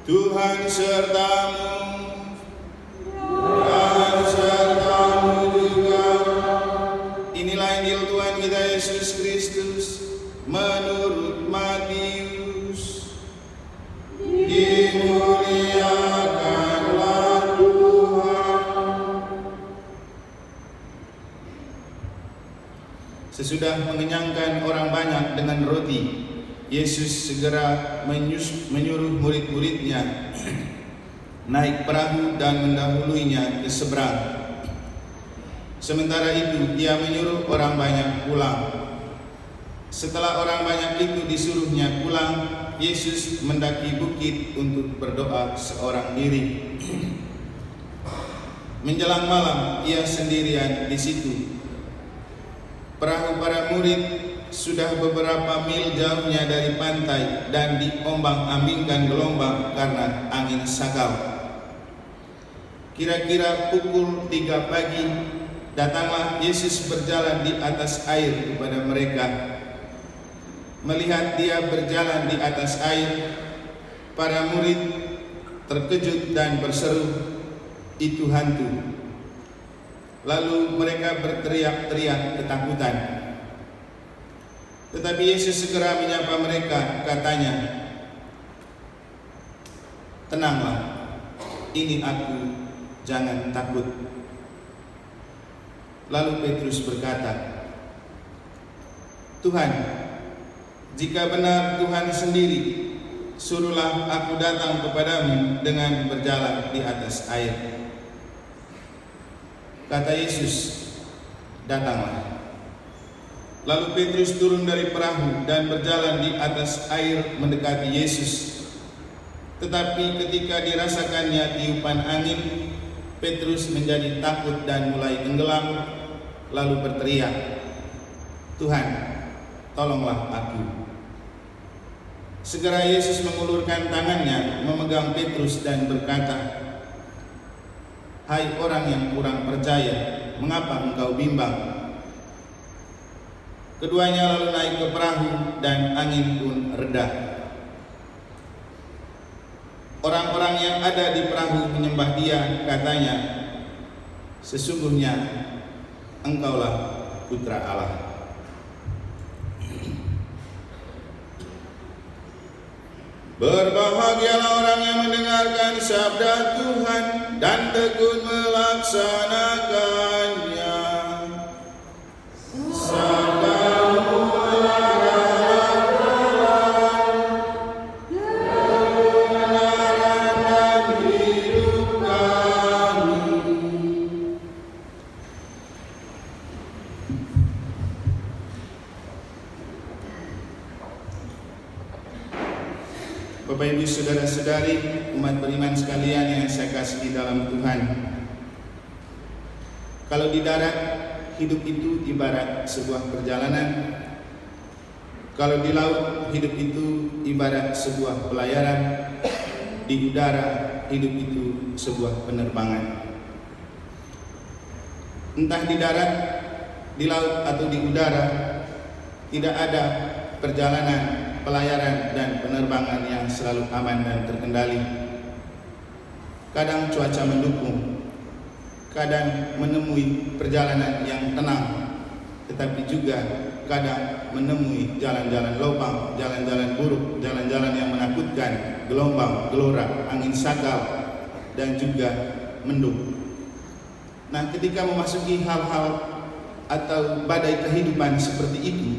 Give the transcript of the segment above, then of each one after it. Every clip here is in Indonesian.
Tuhan sertamu, dan sertamu juga. Inilah Injil Tuhan kita Yesus Kristus menurut Matius. Dimuliakanlah Tuhan. Sesudah mengenyangkan orang banyak dengan roti, Yesus segera menyuruh murid-muridnya naik perahu dan mendahuluinya ke seberang. Sementara itu ia menyuruh orang banyak pulang. Setelah orang banyak itu disuruhnya pulang, Yesus mendaki bukit untuk berdoa seorang diri. Menjelang malam ia sendirian di situ. Perahu para murid sudah beberapa mil jauhnya dari pantai dan diombang-ambingkan gelombang karena angin sakau. Kira-kira pukul 3 pagi, datanglah Yesus berjalan di atas air kepada mereka. Melihat dia berjalan di atas air, para murid terkejut dan berseru, "Itu hantu." Lalu mereka berteriak-teriak ketakutan. Tetapi Yesus segera menyapa mereka, katanya, "Tenanglah, ini aku, jangan takut." Lalu Petrus berkata, "Tuhan, jika benar Tuhan sendiri, suruhlah aku datang kepadamu dengan berjalan di atas air." Kata Yesus, "Datanglah." Lalu Petrus turun dari perahu dan berjalan di atas air mendekati Yesus. Tetapi ketika dirasakannya tiupan angin, Petrus menjadi takut dan mulai tenggelam, lalu berteriak, "Tuhan, tolonglah aku." Segera Yesus mengulurkan tangannya, memegang Petrus dan berkata, "Hai orang yang kurang percaya, mengapa engkau bimbang?" Keduanya lalu naik ke perahu dan angin pun reda. Orang-orang yang ada di perahu menyembah dia, katanya, "Sesungguhnya engkaulah Putra Allah." Berbahagialah orang yang mendengarkan sabda Tuhan dan tekun melaksanakannya. Sabdamu adalah kebenaran dan hidup kami. Bapak Ibu saudara-saudari, umat beriman sekalian yang saya kasihi dalam Tuhan. Kalau di darat, hidup itu ibarat sebuah perjalanan. Kalau di laut, hidup itu ibarat sebuah pelayaran. Di udara, hidup itu sebuah penerbangan. Entah di darat, di laut atau di udara, tidak ada perjalanan, pelayaran dan penerbangan yang selalu aman dan terkendali. Kadang cuaca mendukung, kadang menemui perjalanan yang tenang, tetapi juga kadang menemui jalan-jalan lubang, jalan-jalan buruk, jalan-jalan yang menakutkan, gelombang, gelora, angin sakal, dan juga mendung. Nah, ketika memasuki hal-hal atau badai kehidupan seperti itu,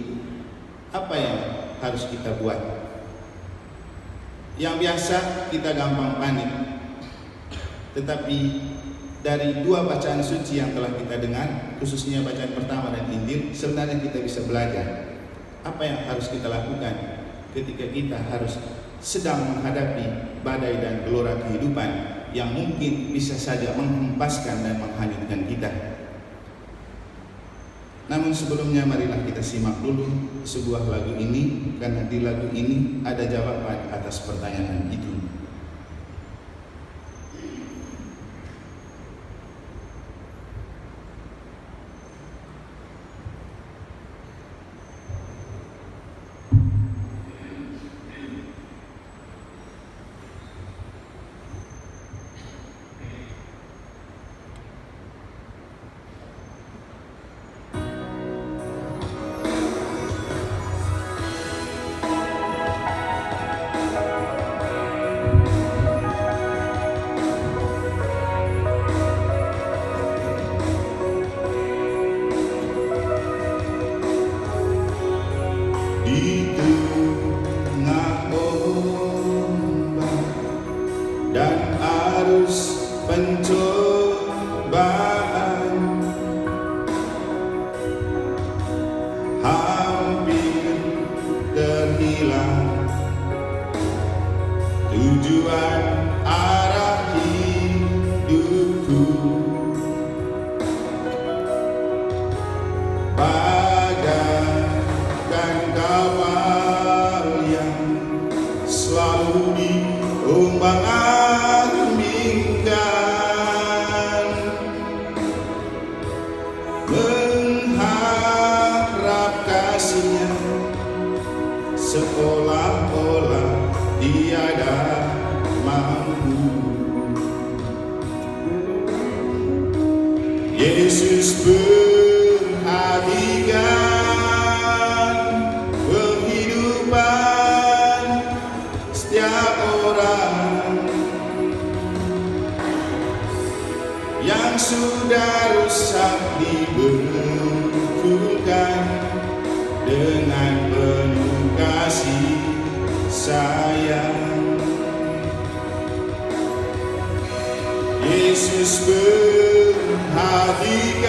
apa yang harus kita buat? Yang biasa kita gampang panik. Tetapi dari dua bacaan suci yang telah kita dengar, khususnya bacaan pertama dan Injil, sebenarnya kita bisa belajar apa yang harus kita lakukan ketika kita harus sedang menghadapi badai dan gelora kehidupan yang mungkin bisa saja menghempaskan dan menghanyutkan kita. Namun sebelumnya marilah kita simak dulu sebuah lagu ini, karena di lagu ini ada jawaban atas pertanyaan itu. hilang tujuan arah hidupku, bagaikan kapal yang selalu diombang-ambingkan, mengharap kasihnya seolah-olah tiada mampu. Yesus perhatikan kehidupan setiap orang yang sudah rusak, dibetulkan dengan penuh kasih sayang. Yesus perhatikan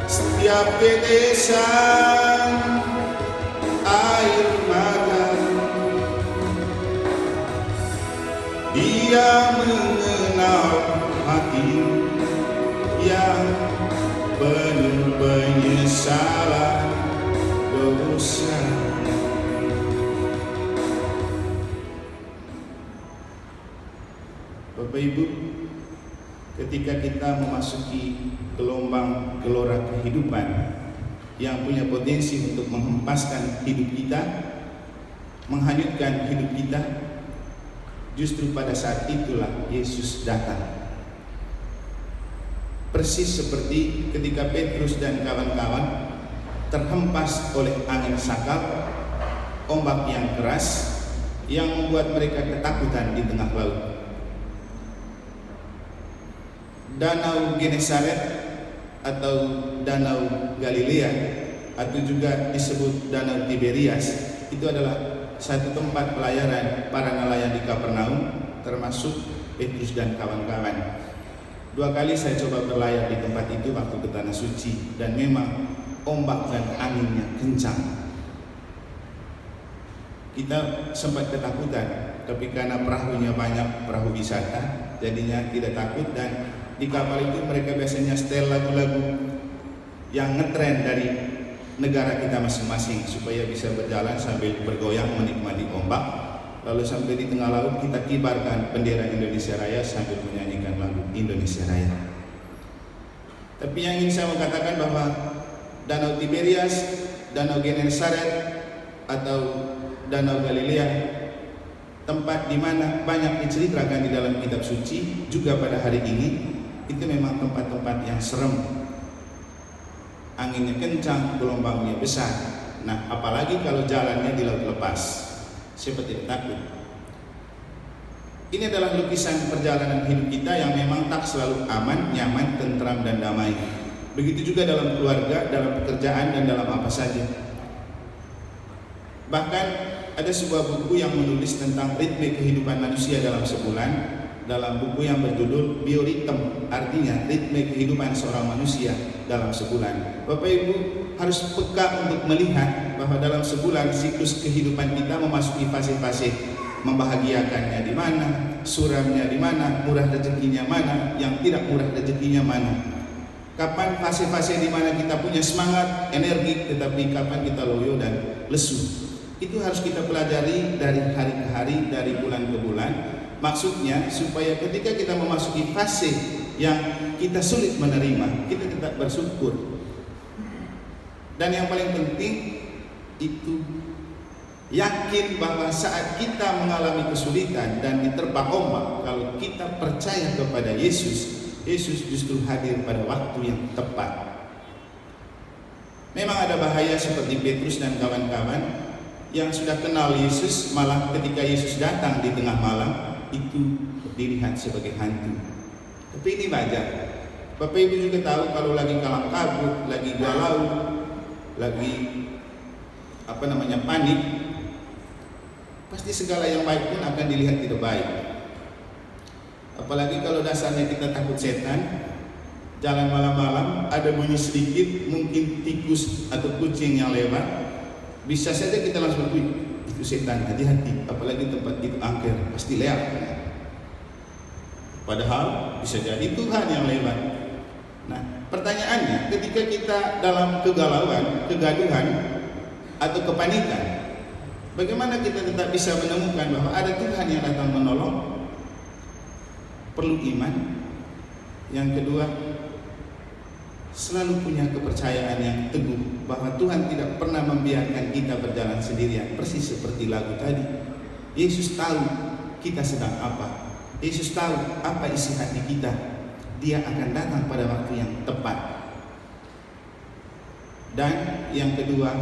setiap tetesan air mata. Dia mengenal hati yang penuh penyesalan dosa. Bapak Ibu, ketika kita memasuki gelombang gelora kehidupan yang punya potensi untuk menghempaskan hidup kita, menghanyutkan hidup kita, justru pada saat itulah Yesus datang. Persis seperti ketika Petrus dan kawan-kawan terhempas oleh angin sakal, ombak yang keras yang membuat mereka ketakutan di tengah laut. Danau Genesaret atau Danau Galilea atau juga disebut Danau Tiberias itu adalah satu tempat pelayaran para nelayan di Kapernaum, termasuk Petrus dan kawan-kawan. 2 kali saya coba berlayar di tempat itu waktu ke Tanah Suci, dan memang ombak dan anginnya kencang. Kita sempat ketakutan, tapi karena perahunya banyak, perahu wisata, jadinya tidak takut. Dan di kapal itu mereka biasanya setel lagu-lagu yang ngetren dari negara kita masing-masing supaya bisa berjalan sambil bergoyang menikmati ombak. Lalu sampai di tengah laut kita kibarkan bendera Indonesia Raya sambil menyanyikan lagu Indonesia Raya. Tapi yang ingin saya mau katakan bahwa Danau Tiberias, Danau Genesaret atau Danau Galilea, tempat di mana banyak diceritakan di dalam kitab suci juga pada hari ini, itu memang tempat-tempat yang serem. Anginnya kencang, gelombangnya besar. Nah, apalagi kalau jalannya di laut lepas, siapa tidak takut? Ini adalah lukisan perjalanan hidup kita yang memang tak selalu aman, nyaman, tentram, dan damai. Begitu juga dalam keluarga, dalam pekerjaan, dan dalam apa saja. Bahkan ada sebuah buku yang menulis tentang ritme kehidupan manusia dalam sebulan, dalam buku yang berjudul Bioritme, artinya ritme kehidupan seorang manusia dalam sebulan. Bapak Ibu harus peka untuk melihat bahwa dalam sebulan siklus kehidupan kita memasuki fase-fase. Membahagiakannya di mana, suramnya di mana, murah rezekinya mana, yang tidak murah rezekinya mana. Kapan fase-fase di mana kita punya semangat, energi, tetapi kapan kita loyo dan lesu. Itu harus kita pelajari dari hari ke hari, dari bulan ke bulan. Maksudnya supaya ketika kita memasuki fase yang kita sulit menerima, kita tetap bersyukur. Dan yang paling penting itu yakin bahwa saat kita mengalami kesulitan dan diterpa ombak, kalau kita percaya kepada Yesus, Yesus justru hadir pada waktu yang tepat. Memang ada bahaya seperti Petrus dan kawan-kawan yang sudah kenal Yesus, malah ketika Yesus datang di tengah malam itu dilihat sebagai hantu. Tapi ini wajar. Bapak Ibu juga tahu kalau lagi kalang kabut, lagi galau, lagi panik, pasti segala yang baik pun akan dilihat tidak baik. Apalagi kalau dasarnya kita takut setan, jalan malam-malam ada bunyi sedikit, mungkin tikus atau kucing yang lewat, Bisa saja kita langsung, itu setan, hati-hati, apalagi tempat itu angker, pasti lewat. Padahal bisa jadi Tuhan yang lewat. Nah, pertanyaannya, ketika kita dalam kegalauan, kegaduhan, atau kepanikan, bagaimana kita tetap bisa menemukan bahwa ada Tuhan yang datang menolong? Perlu iman. Yang kedua, selalu punya kepercayaan yang teguh bahwa Tuhan tidak pernah membiarkan kita berjalan sendirian. Persis seperti lagu tadi, Yesus tahu kita sedang apa, Yesus tahu apa isi hati kita. Dia akan datang pada waktu yang tepat. Dan yang kedua,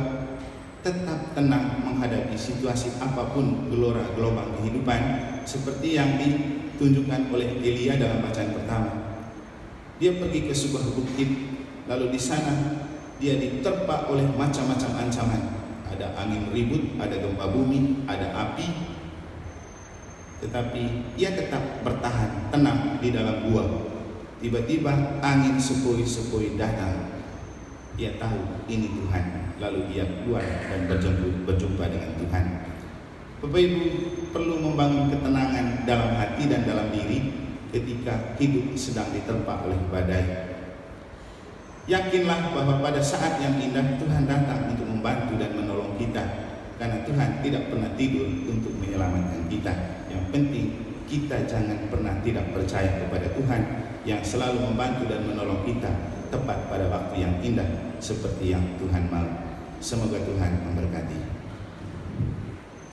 tetap tenang menghadapi situasi apapun gelora gelombang kehidupan, seperti yang ditunjukkan oleh Elia dalam bacaan pertama. Dia pergi ke sebuah bukit, lalu di sana dia diterpa oleh macam-macam ancaman. Ada angin ribut, ada gempa bumi, ada api. Tetapi ia tetap bertahan tenang di dalam gua. Tiba-tiba angin sepoi-sepoi datang. Ia tahu ini Tuhan. Lalu ia keluar dan berjumpa dengan Tuhan. Bapak Ibu perlu membangun ketenangan dalam hati dan dalam diri ketika hidup sedang diterpa oleh badai. Yakinlah bahwa pada saat yang indah Tuhan datang untuk membantu dan menolong kita, karena Tuhan tidak pernah tidur untuk menyelamatkan kita. Yang penting kita jangan pernah tidak percaya kepada Tuhan yang selalu membantu dan menolong kita tepat pada waktu yang indah seperti yang Tuhan mau. Semoga Tuhan memberkati.